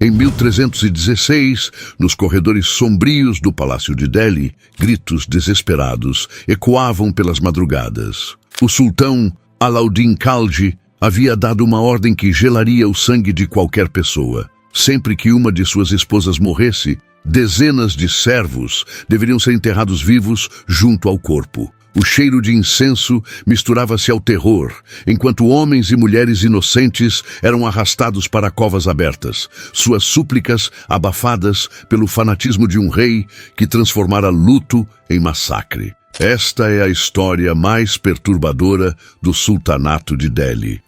Em 1316, nos corredores sombrios do Palácio de Delhi, gritos desesperados ecoavam pelas madrugadas. O sultão Alauddin Khalji havia dado uma ordem que gelaria o sangue de qualquer pessoa. Sempre que uma de suas esposas morresse, dezenas de servos deveriam ser enterrados vivos junto ao corpo. O cheiro de incenso misturava-se ao terror, enquanto homens e mulheres inocentes eram arrastados para covas abertas, suas súplicas abafadas pelo fanatismo de um rei que transformara luto em massacre. Esta é a história mais perturbadora do sultanato de Delhi.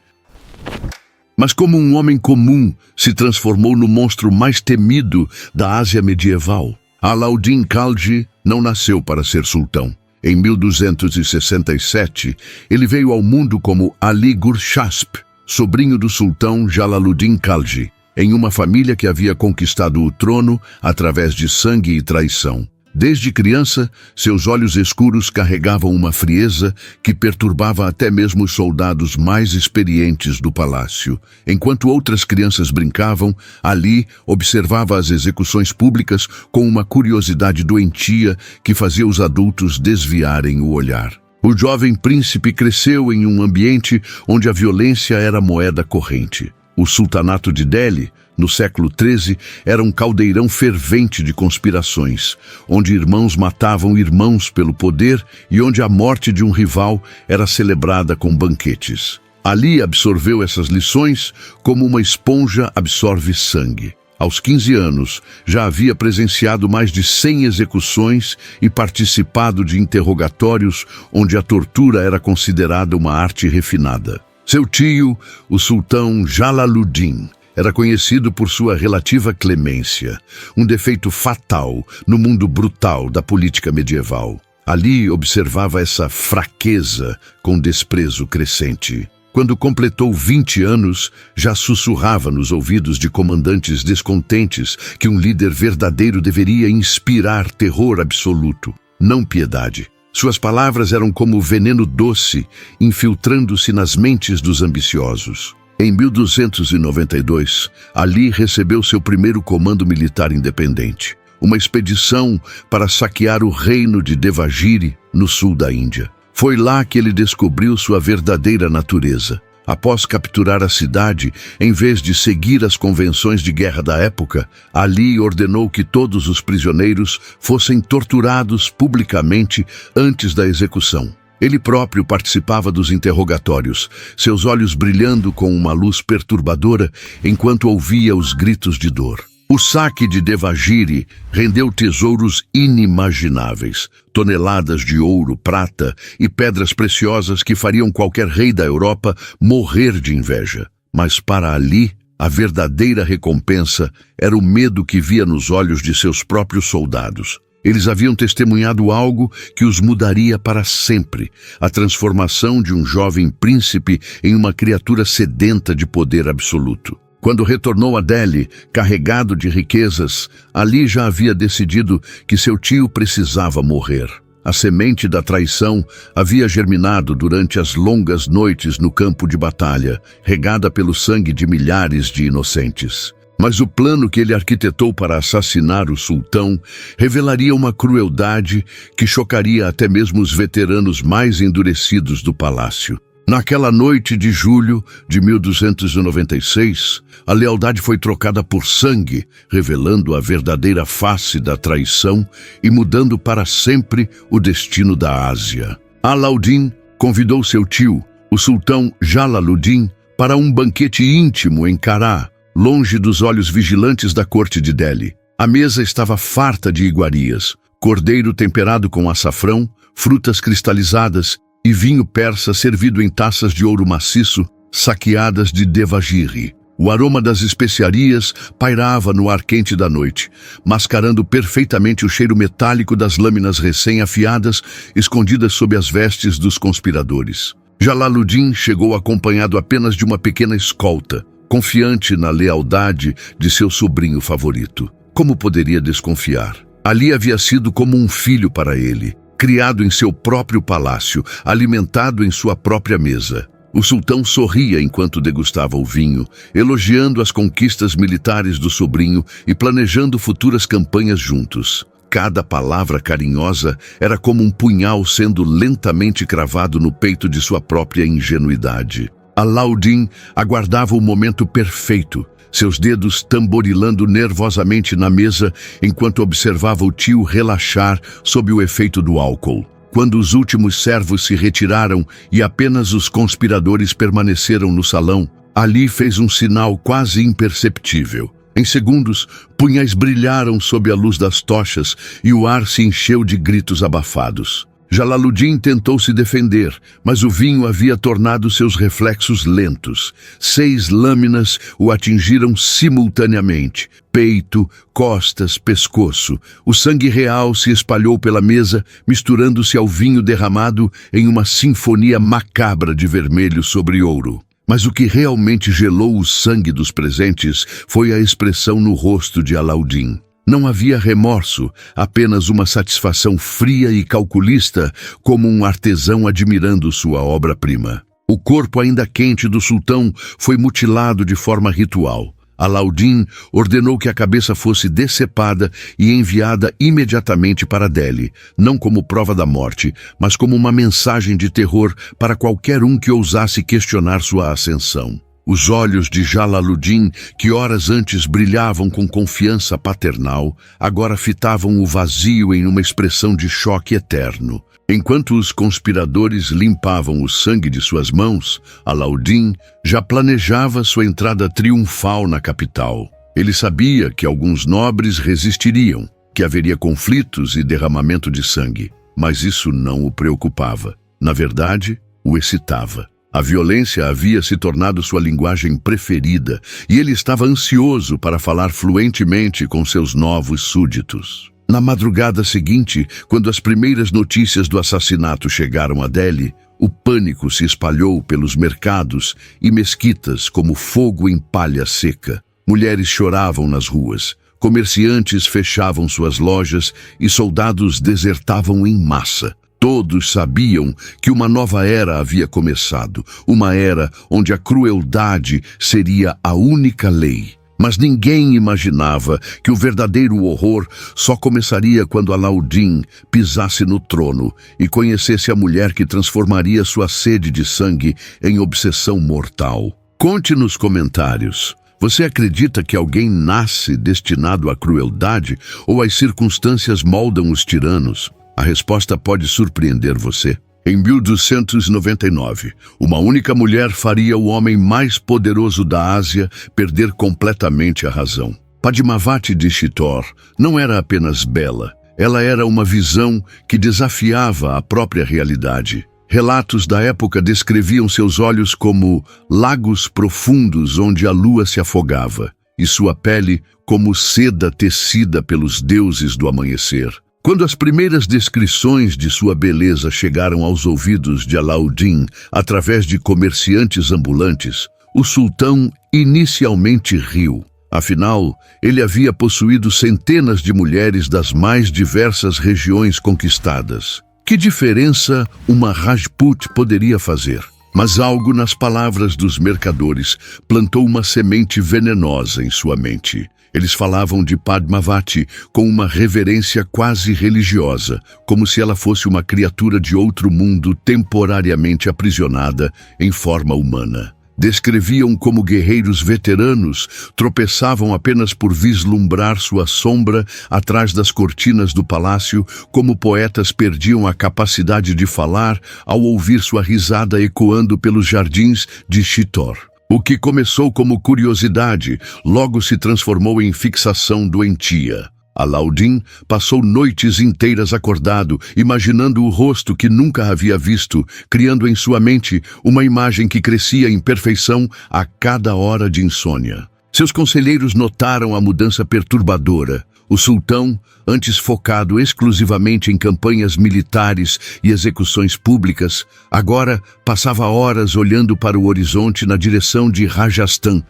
Mas como um homem comum se transformou no monstro mais temido da Ásia medieval? Alauddin Khalji não nasceu para ser sultão. Em 1267, ele veio ao mundo como Ali Gurshasp, sobrinho do sultão Jalaluddin Khalji, em uma família que havia conquistado o trono através de sangue e traição. Desde criança, seus olhos escuros carregavam uma frieza que perturbava até mesmo os soldados mais experientes do palácio. Enquanto outras crianças brincavam, Ali observava as execuções públicas com uma curiosidade doentia que fazia os adultos desviarem o olhar. O jovem príncipe cresceu em um ambiente onde a violência era moeda corrente. O sultanato de Delhi, no século XIII, era um caldeirão fervente de conspirações, onde irmãos matavam irmãos pelo poder e onde a morte de um rival era celebrada com banquetes. Ali absorveu essas lições como uma esponja absorve sangue. Aos 15 anos, já havia presenciado mais de 100 execuções e participado de interrogatórios onde a tortura era considerada uma arte refinada. Seu tio, o sultão Jalaluddin, era conhecido por sua relativa clemência, um defeito fatal no mundo brutal da política medieval. Ali observava essa fraqueza com desprezo crescente. Quando completou 20 anos, já sussurrava nos ouvidos de comandantes descontentes que um líder verdadeiro deveria inspirar terror absoluto, não piedade. Suas palavras eram como veneno doce, infiltrando-se nas mentes dos ambiciosos. Em 1292, Ali recebeu seu primeiro comando militar independente, uma expedição para saquear o reino de Devagiri, no sul da Índia. Foi lá que ele descobriu sua verdadeira natureza. Após capturar a cidade, em vez de seguir as convenções de guerra da época, Ali ordenou que todos os prisioneiros fossem torturados publicamente antes da execução. Ele próprio participava dos interrogatórios, seus olhos brilhando com uma luz perturbadora enquanto ouvia os gritos de dor. O saque de Devagiri rendeu tesouros inimagináveis, toneladas de ouro, prata e pedras preciosas que fariam qualquer rei da Europa morrer de inveja. Mas para Ali, a verdadeira recompensa era o medo que via nos olhos de seus próprios soldados. Eles haviam testemunhado algo que os mudaria para sempre, a transformação de um jovem príncipe em uma criatura sedenta de poder absoluto. Quando retornou a Delhi, carregado de riquezas, Ali já havia decidido que seu tio precisava morrer. A semente da traição havia germinado durante as longas noites no campo de batalha, regada pelo sangue de milhares de inocentes. Mas o plano que ele arquitetou para assassinar o sultão revelaria uma crueldade que chocaria até mesmo os veteranos mais endurecidos do palácio. Naquela noite de julho de 1296, a lealdade foi trocada por sangue, revelando a verdadeira face da traição e mudando para sempre o destino da Ásia. Alauddin convidou seu tio, o sultão Jalaluddin, para um banquete íntimo em Cará, longe dos olhos vigilantes da corte de Delhi. A mesa estava farta de iguarias, cordeiro temperado com açafrão, frutas cristalizadas e vinho persa servido em taças de ouro maciço, saqueadas de Devagiri. O aroma das especiarias pairava no ar quente da noite, mascarando perfeitamente o cheiro metálico das lâminas recém-afiadas, escondidas sob as vestes dos conspiradores. Jalaluddin chegou acompanhado apenas de uma pequena escolta, confiante na lealdade de seu sobrinho favorito. Como poderia desconfiar? Ali havia sido como um filho para ele, criado em seu próprio palácio, alimentado em sua própria mesa. O sultão sorria enquanto degustava o vinho, elogiando as conquistas militares do sobrinho e planejando futuras campanhas juntos. Cada palavra carinhosa era como um punhal sendo lentamente cravado no peito de sua própria ingenuidade. Alaudin aguardava o momento perfeito, seus dedos tamborilando nervosamente na mesa enquanto observava o tio relaxar sob o efeito do álcool. Quando os últimos servos se retiraram e apenas os conspiradores permaneceram no salão, Ali fez um sinal quase imperceptível. Em segundos, punhais brilharam sob a luz das tochas e o ar se encheu de gritos abafados. Jalaluddin tentou se defender, mas o vinho havia tornado seus reflexos lentos. 6 lâminas o atingiram simultaneamente. Peito, costas, pescoço. O sangue real se espalhou pela mesa, misturando-se ao vinho derramado em uma sinfonia macabra de vermelho sobre ouro. Mas o que realmente gelou o sangue dos presentes foi a expressão no rosto de Alaudin. Não havia remorso, apenas uma satisfação fria e calculista, como um artesão admirando sua obra-prima. O corpo ainda quente do sultão foi mutilado de forma ritual. Alaudin ordenou que a cabeça fosse decepada e enviada imediatamente para Delhi, não como prova da morte, mas como uma mensagem de terror para qualquer um que ousasse questionar sua ascensão. Os olhos de Jalaluddin, que horas antes brilhavam com confiança paternal, agora fitavam o vazio em uma expressão de choque eterno. Enquanto os conspiradores limpavam o sangue de suas mãos, Alaudin já planejava sua entrada triunfal na capital. Ele sabia que alguns nobres resistiriam, que haveria conflitos e derramamento de sangue, mas isso não o preocupava. Na verdade, o excitava. A violência havia se tornado sua linguagem preferida e ele estava ansioso para falar fluentemente com seus novos súditos. Na madrugada seguinte, quando as primeiras notícias do assassinato chegaram a Delhi, o pânico se espalhou pelos mercados e mesquitas como fogo em palha seca. Mulheres choravam nas ruas, comerciantes fechavam suas lojas e soldados desertavam em massa. Todos sabiam que uma nova era havia começado, uma era onde a crueldade seria a única lei. Mas ninguém imaginava que o verdadeiro horror só começaria quando Alaudin pisasse no trono e conhecesse a mulher que transformaria sua sede de sangue em obsessão mortal. Conte nos comentários. Você acredita que alguém nasce destinado à crueldade ou as circunstâncias moldam os tiranos? A resposta pode surpreender você. Em 1299, uma única mulher faria o homem mais poderoso da Ásia perder completamente a razão. Padmavati de Chittor não era apenas bela, ela era uma visão que desafiava a própria realidade. Relatos da época descreviam seus olhos como lagos profundos onde a lua se afogava, e sua pele como seda tecida pelos deuses do amanhecer. Quando as primeiras descrições de sua beleza chegaram aos ouvidos de Alaudin através de comerciantes ambulantes, o sultão inicialmente riu. Afinal, ele havia possuído centenas de mulheres das mais diversas regiões conquistadas. Que diferença uma Rajput poderia fazer? Mas algo nas palavras dos mercadores plantou uma semente venenosa em sua mente. Eles falavam de Padmavati com uma reverência quase religiosa, como se ela fosse uma criatura de outro mundo temporariamente aprisionada em forma humana. Descreviam como guerreiros veteranos, tropeçavam apenas por vislumbrar sua sombra atrás das cortinas do palácio, como poetas perdiam a capacidade de falar ao ouvir sua risada ecoando pelos jardins de Chittor. O que começou como curiosidade, logo se transformou em fixação doentia. Alaudin passou noites inteiras acordado, imaginando o rosto que nunca havia visto, criando em sua mente uma imagem que crescia em perfeição a cada hora de insônia. Seus conselheiros notaram a mudança perturbadora. O sultão, antes focado exclusivamente em campanhas militares e execuções públicas, agora passava horas olhando para o horizonte na direção de Rajasthan,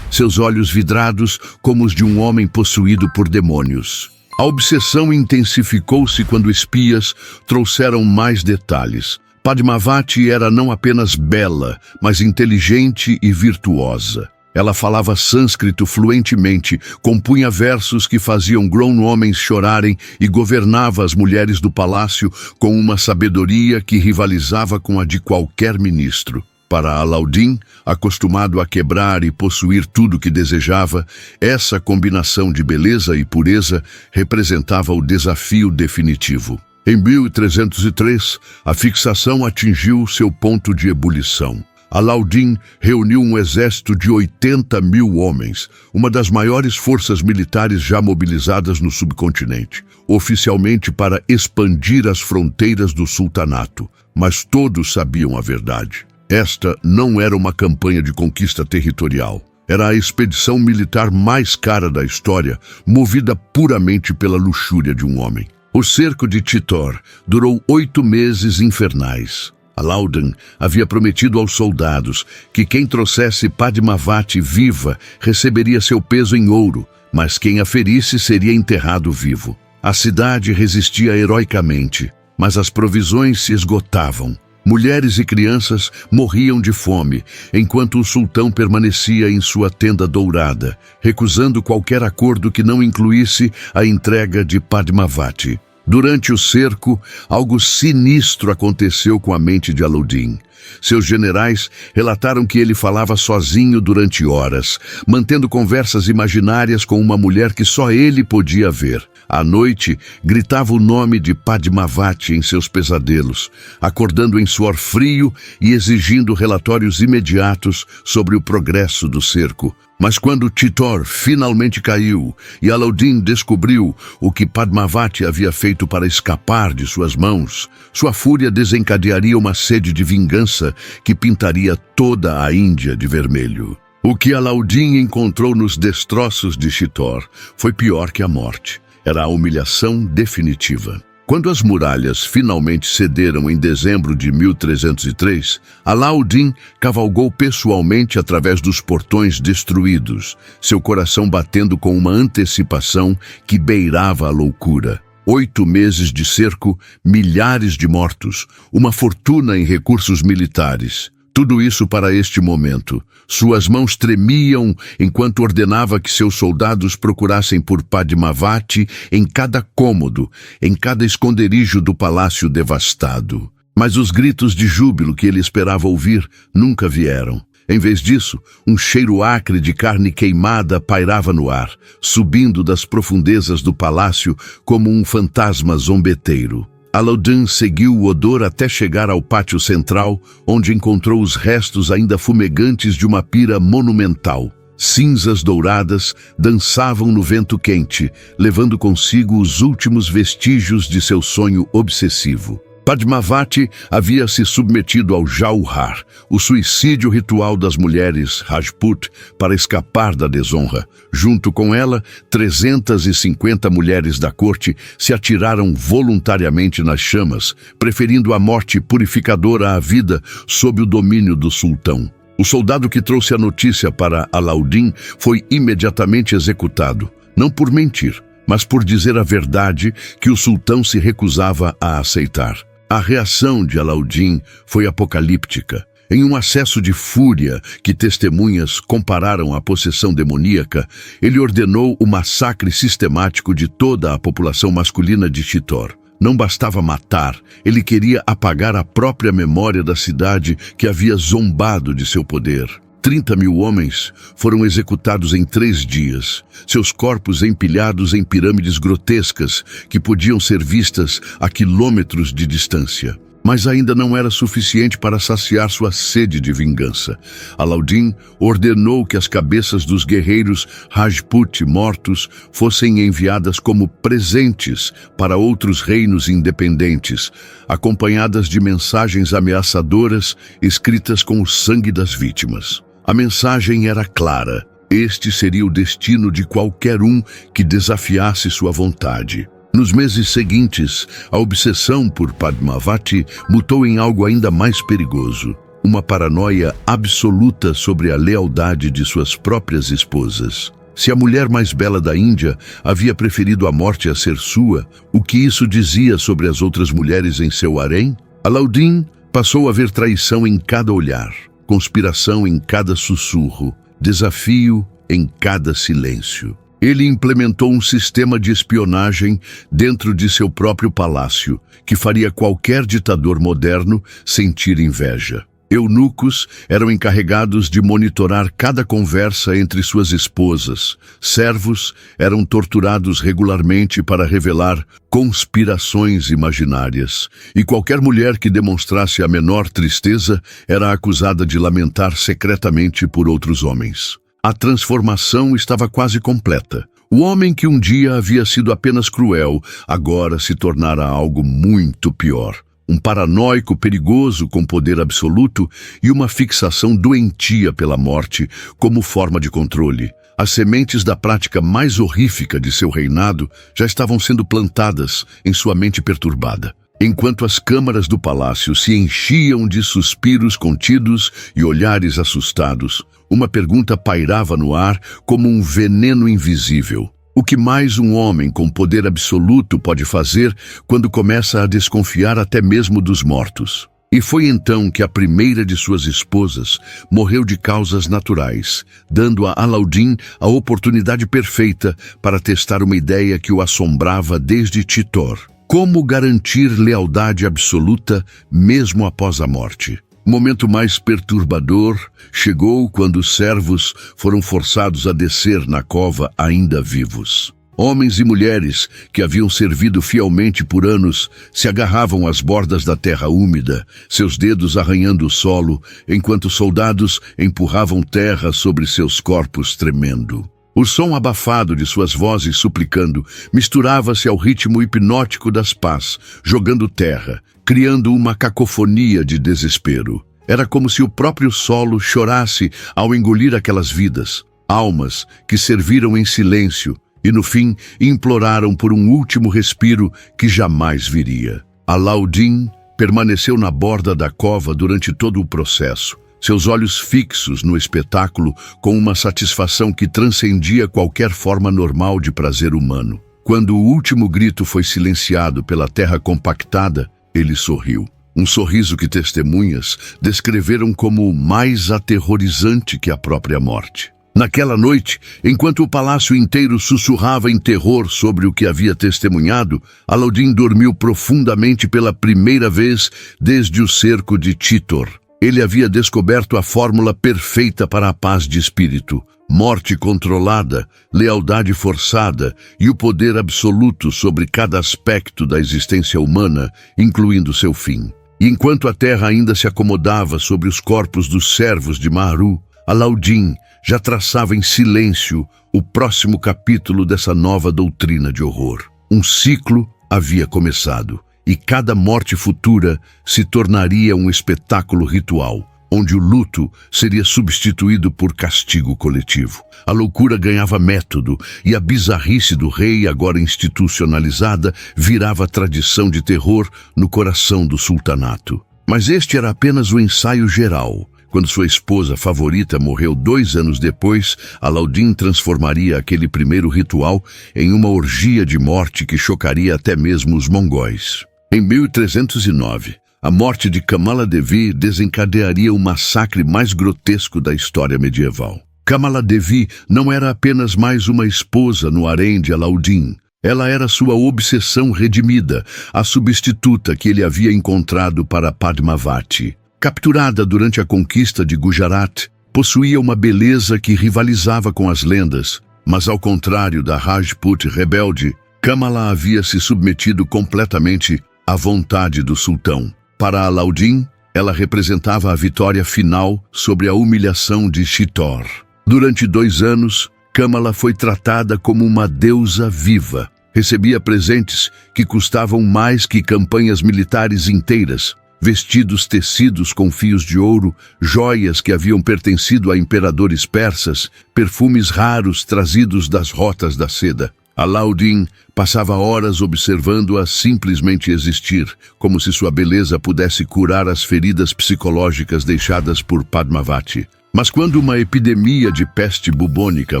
seus olhos vidrados como os de um homem possuído por demônios. A obsessão intensificou-se quando espias trouxeram mais detalhes. Padmavati era não apenas bela, mas inteligente e virtuosa. Ela falava sânscrito fluentemente, compunha versos que faziam grown-homens chorarem e governava as mulheres do palácio com uma sabedoria que rivalizava com a de qualquer ministro. Para Alauddin, acostumado a quebrar e possuir tudo que desejava, essa combinação de beleza e pureza representava o desafio definitivo. Em 1303, a fixação atingiu seu ponto de ebulição. Alauddin reuniu um exército de 80.000 homens, uma das maiores forças militares já mobilizadas no subcontinente, oficialmente para expandir as fronteiras do sultanato. Mas todos sabiam a verdade. Esta não era uma campanha de conquista territorial. Era a expedição militar mais cara da história, movida puramente pela luxúria de um homem. O cerco de Chittor durou 8 meses infernais. Alauddin havia prometido aos soldados que quem trouxesse Padmavati viva receberia seu peso em ouro, mas quem a ferisse seria enterrado vivo. A cidade resistia heroicamente, mas as provisões se esgotavam. Mulheres e crianças morriam de fome, enquanto o sultão permanecia em sua tenda dourada, recusando qualquer acordo que não incluísse a entrega de Padmavati. Durante o cerco, algo sinistro aconteceu com a mente de Alauddin. Seus generais relataram que ele falava sozinho durante horas, mantendo conversas imaginárias com uma mulher que só ele podia ver. À noite, gritava o nome de Padmavati em seus pesadelos, acordando em suor frio e exigindo relatórios imediatos sobre o progresso do cerco. Mas quando Chittor finalmente caiu e Alauddin descobriu o que Padmavati havia feito para escapar de suas mãos, sua fúria desencadearia uma sede de vingança que pintaria toda a Índia de vermelho. O que Alauddin encontrou nos destroços de Chittor foi pior que a morte. Era a humilhação definitiva. Quando as muralhas finalmente cederam em dezembro de 1303, Alauddin cavalgou pessoalmente através dos portões destruídos, seu coração batendo com uma antecipação que beirava a loucura. 8 meses de cerco, milhares de mortos, uma fortuna em recursos militares. Tudo isso para este momento. Suas mãos tremiam enquanto ordenava que seus soldados procurassem por Padmavati em cada cômodo, em cada esconderijo do palácio devastado. Mas os gritos de júbilo que ele esperava ouvir nunca vieram. Em vez disso, um cheiro acre de carne queimada pairava no ar, subindo das profundezas do palácio como um fantasma zombeteiro. Alauddin seguiu o odor até chegar ao pátio central, onde encontrou os restos ainda fumegantes de uma pira monumental. Cinzas douradas dançavam no vento quente, levando consigo os últimos vestígios de seu sonho obsessivo. Padmavati havia se submetido ao Jauhar, o suicídio ritual das mulheres Rajput, para escapar da desonra. Junto com ela, 350 mulheres da corte se atiraram voluntariamente nas chamas, preferindo a morte purificadora à vida sob o domínio do sultão. O soldado que trouxe a notícia para Alauddin foi imediatamente executado, não por mentir, mas por dizer a verdade que o sultão se recusava a aceitar. A reação de Alauddin foi apocalíptica. Em um acesso de fúria que testemunhas compararam à possessão demoníaca, ele ordenou o massacre sistemático de toda a população masculina de Chittor. Não bastava matar, ele queria apagar a própria memória da cidade que havia zombado de seu poder. 30.000 homens foram executados em 3 dias, seus corpos empilhados em pirâmides grotescas que podiam ser vistas a quilômetros de distância. Mas ainda não era suficiente para saciar sua sede de vingança. Alauddin ordenou que as cabeças dos guerreiros Rajput mortos fossem enviadas como presentes para outros reinos independentes, acompanhadas de mensagens ameaçadoras escritas com o sangue das vítimas. A mensagem era clara: este seria o destino de qualquer um que desafiasse sua vontade. Nos meses seguintes, a obsessão por Padmavati mutou em algo ainda mais perigoso: uma paranoia absoluta sobre a lealdade de suas próprias esposas. Se a mulher mais bela da Índia havia preferido a morte a ser sua, o que isso dizia sobre as outras mulheres em seu harém? Alauddin Passou a ver traição em cada olhar, conspiração em cada sussurro, desafio em cada silêncio. Ele implementou um sistema de espionagem dentro de seu próprio palácio, que faria qualquer ditador moderno sentir inveja. Eunucos eram encarregados de monitorar cada conversa entre suas esposas. Servos eram torturados regularmente para revelar conspirações imaginárias. E qualquer mulher que demonstrasse a menor tristeza era acusada de lamentar secretamente por outros homens. A transformação estava quase completa. O homem que um dia havia sido apenas cruel, agora se tornara algo muito pior. Um paranoico perigoso com poder absoluto e uma fixação doentia pela morte como forma de controle. As sementes da prática mais horrífica de seu reinado já estavam sendo plantadas em sua mente perturbada. Enquanto as câmaras do palácio se enchiam de suspiros contidos e olhares assustados, uma pergunta pairava no ar como um veneno invisível. O que mais um homem com poder absoluto pode fazer quando começa a desconfiar até mesmo dos mortos? E foi então que a primeira de suas esposas morreu de causas naturais, dando a Alaudin a oportunidade perfeita para testar uma ideia que o assombrava desde Titor. Como garantir lealdade absoluta mesmo após a morte? O momento mais perturbador chegou quando os servos foram forçados a descer na cova ainda vivos. Homens e mulheres que haviam servido fielmente por anos se agarravam às bordas da terra úmida, seus dedos arranhando o solo, enquanto soldados empurravam terra sobre seus corpos tremendo. O som abafado de suas vozes suplicando misturava-se ao ritmo hipnótico das pás, jogando terra, criando uma cacofonia de desespero. Era como se o próprio solo chorasse ao engolir aquelas vidas, almas que serviram em silêncio e, no fim, imploraram por um último respiro que jamais viria. Alaudin permaneceu na borda da cova durante todo o processo, seus olhos fixos no espetáculo com uma satisfação que transcendia qualquer forma normal de prazer humano. Quando o último grito foi silenciado pela terra compactada, ele sorriu. Um sorriso que testemunhas descreveram como mais aterrorizante que a própria morte. Naquela noite, enquanto o palácio inteiro sussurrava em terror sobre o que havia testemunhado, Alaudin dormiu profundamente pela primeira vez desde o cerco de Titor. Ele havia descoberto a fórmula perfeita para a paz de espírito: morte controlada, lealdade forçada e o poder absoluto sobre cada aspecto da existência humana, incluindo seu fim. E enquanto a terra ainda se acomodava sobre os corpos dos servos de Mahru, Alaudin já traçava em silêncio o próximo capítulo dessa nova doutrina de horror. Um ciclo havia começado, e cada morte futura se tornaria um espetáculo ritual, onde o luto seria substituído por castigo coletivo. A loucura ganhava método, e a bizarrice do rei, agora institucionalizada, virava tradição de terror no coração do sultanato. Mas este era apenas o ensaio geral. Quando sua esposa favorita morreu 2 anos depois, Alaudin transformaria aquele primeiro ritual em uma orgia de morte que chocaria até mesmo os mongóis. Em 1309, a morte de Kamaladevi desencadearia o massacre mais grotesco da história medieval. Kamaladevi não era apenas mais uma esposa no harém de Alaudin. Ela era sua obsessão redimida, a substituta que ele havia encontrado para Padmavati. Capturada durante a conquista de Gujarat, possuía uma beleza que rivalizava com as lendas, mas ao contrário da Rajput rebelde, Kamala havia se submetido completamente à vontade do sultão. Para Alaudin, ela representava a vitória final sobre a humilhação de Chitor. Durante 2 anos, Kamala foi tratada como uma deusa viva. Recebia presentes que custavam mais que campanhas militares inteiras. Vestidos tecidos com fios de ouro, joias que haviam pertencido a imperadores persas, perfumes raros trazidos das rotas da seda. Alaudin passava horas observando-a simplesmente existir, como se sua beleza pudesse curar as feridas psicológicas deixadas por Padmavati. Mas quando uma epidemia de peste bubônica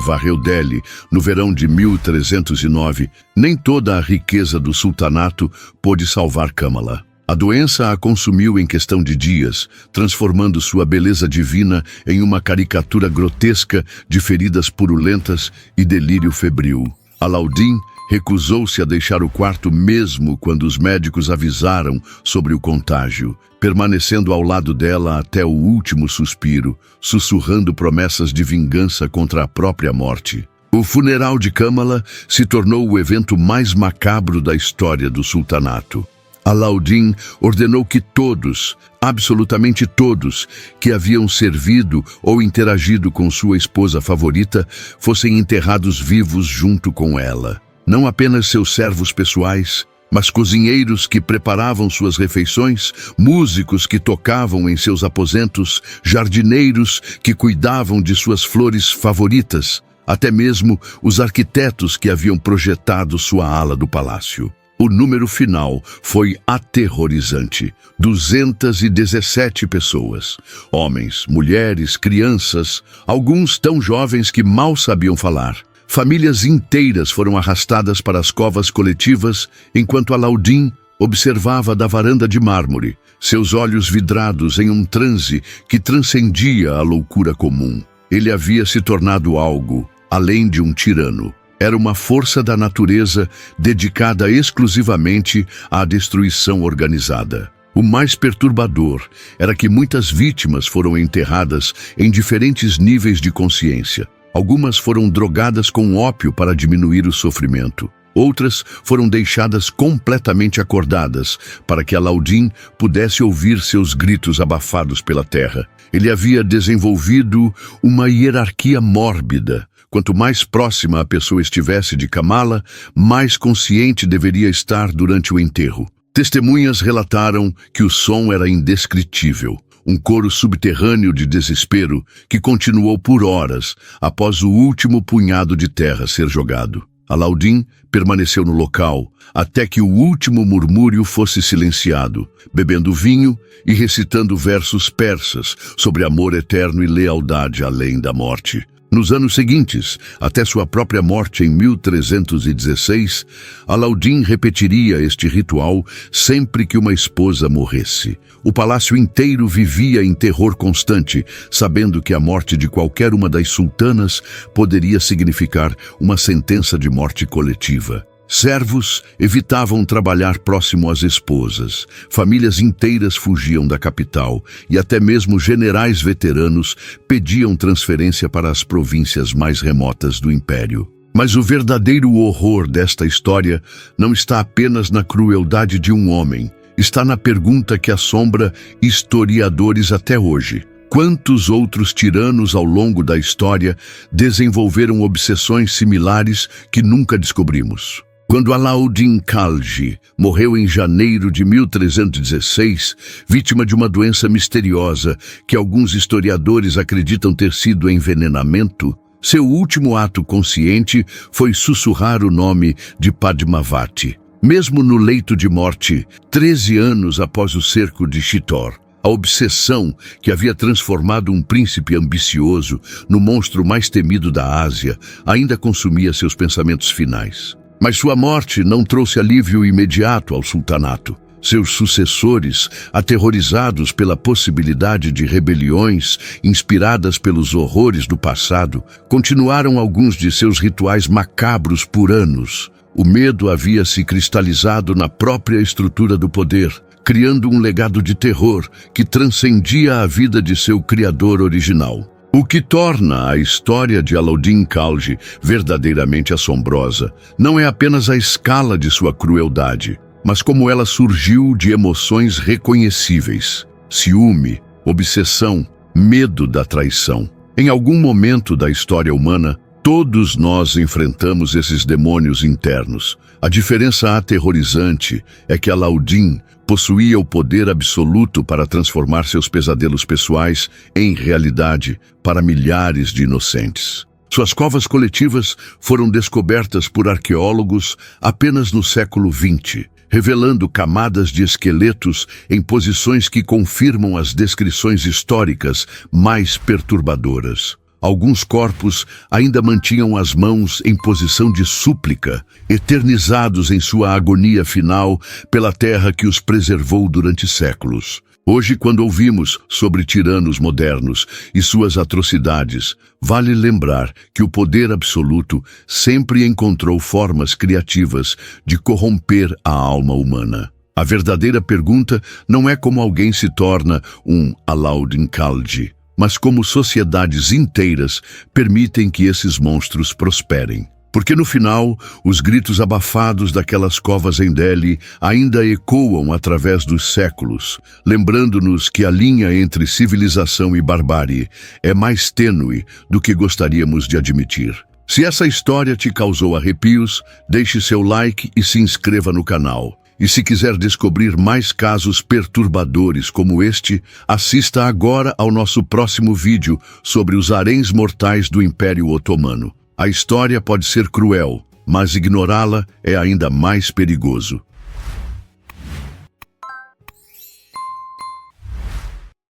varreu Delhi no verão de 1309, nem toda a riqueza do sultanato pôde salvar Kamala. A doença a consumiu em questão de dias, transformando sua beleza divina em uma caricatura grotesca de feridas purulentas e delírio febril. Alaudin recusou-se a deixar o quarto mesmo quando os médicos avisaram sobre o contágio, permanecendo ao lado dela até o último suspiro, sussurrando promessas de vingança contra a própria morte. O funeral de Kamala se tornou o evento mais macabro da história do sultanato. Alaudin ordenou que todos, absolutamente todos, que haviam servido ou interagido com sua esposa favorita, fossem enterrados vivos junto com ela. Não apenas seus servos pessoais, mas cozinheiros que preparavam suas refeições, músicos que tocavam em seus aposentos, jardineiros que cuidavam de suas flores favoritas, até mesmo os arquitetos que haviam projetado sua ala do palácio. O número final foi aterrorizante. 217 pessoas. Homens, mulheres, crianças, alguns tão jovens que mal sabiam falar. Famílias inteiras foram arrastadas para as covas coletivas, enquanto Alaudin observava da varanda de mármore, seus olhos vidrados em um transe que transcendia a loucura comum. Ele havia se tornado algo, além de um tirano. Era uma força da natureza dedicada exclusivamente à destruição organizada. O mais perturbador era que muitas vítimas foram enterradas em diferentes níveis de consciência. Algumas foram drogadas com ópio para diminuir o sofrimento. Outras foram deixadas completamente acordadas para que Alaudin pudesse ouvir seus gritos abafados pela terra. Ele havia desenvolvido uma hierarquia mórbida. Quanto mais próxima a pessoa estivesse de Kamala, mais consciente deveria estar durante o enterro. Testemunhas relataram que o som era indescritível, um coro subterrâneo de desespero que continuou por horas após o último punhado de terra ser jogado. Alaudin permaneceu no local até que o último murmúrio fosse silenciado, bebendo vinho e recitando versos persas sobre amor eterno e lealdade além da morte. Nos anos seguintes, até sua própria morte em 1316, Alaudin repetiria este ritual sempre que uma esposa morresse. O palácio inteiro vivia em terror constante, sabendo que a morte de qualquer uma das sultanas poderia significar uma sentença de morte coletiva. Servos evitavam trabalhar próximo às esposas, famílias inteiras fugiam da capital e até mesmo generais veteranos pediam transferência para as províncias mais remotas do império. Mas o verdadeiro horror desta história não está apenas na crueldade de um homem, está na pergunta que assombra historiadores até hoje. Quantos outros tiranos ao longo da história desenvolveram obsessões similares que nunca descobrimos? Quando Alaudin Khalji morreu em janeiro de 1316, vítima de uma doença misteriosa que alguns historiadores acreditam ter sido envenenamento, seu último ato consciente foi sussurrar o nome de Padmavati. Mesmo no leito de morte, 13 anos após o cerco de Chittor, a obsessão que havia transformado um príncipe ambicioso no monstro mais temido da Ásia ainda consumia seus pensamentos finais. Mas sua morte não trouxe alívio imediato ao sultanato. Seus sucessores, aterrorizados pela possibilidade de rebeliões inspiradas pelos horrores do passado, continuaram alguns de seus rituais macabros por anos. O medo havia se cristalizado na própria estrutura do poder, criando um legado de terror que transcendia a vida de seu criador original. O que torna a história de Alaudin Khalji verdadeiramente assombrosa não é apenas a escala de sua crueldade, mas como ela surgiu de emoções reconhecíveis: ciúme, obsessão, medo da traição. Em algum momento da história humana, todos nós enfrentamos esses demônios internos. A diferença aterrorizante é que Alaudin possuía o poder absoluto para transformar seus pesadelos pessoais em realidade para milhares de inocentes. Suas covas coletivas foram descobertas por arqueólogos apenas no século XX, revelando camadas de esqueletos em posições que confirmam as descrições históricas mais perturbadoras. Alguns corpos ainda mantinham as mãos em posição de súplica, eternizados em sua agonia final pela terra que os preservou durante séculos. Hoje, quando ouvimos sobre tiranos modernos e suas atrocidades, vale lembrar que o poder absoluto sempre encontrou formas criativas de corromper a alma humana. A verdadeira pergunta não é como alguém se torna um Alauddin Khalji, mas como sociedades inteiras permitem que esses monstros prosperem. Porque no final, os gritos abafados daquelas covas em Delhi ainda ecoam através dos séculos, lembrando-nos que a linha entre civilização e barbárie é mais tênue do que gostaríamos de admitir. Se essa história te causou arrepios, deixe seu like e se inscreva no canal. E se quiser descobrir mais casos perturbadores como este, assista agora ao nosso próximo vídeo sobre os haréns mortais do Império Otomano. A história pode ser cruel, mas ignorá-la é ainda mais perigoso.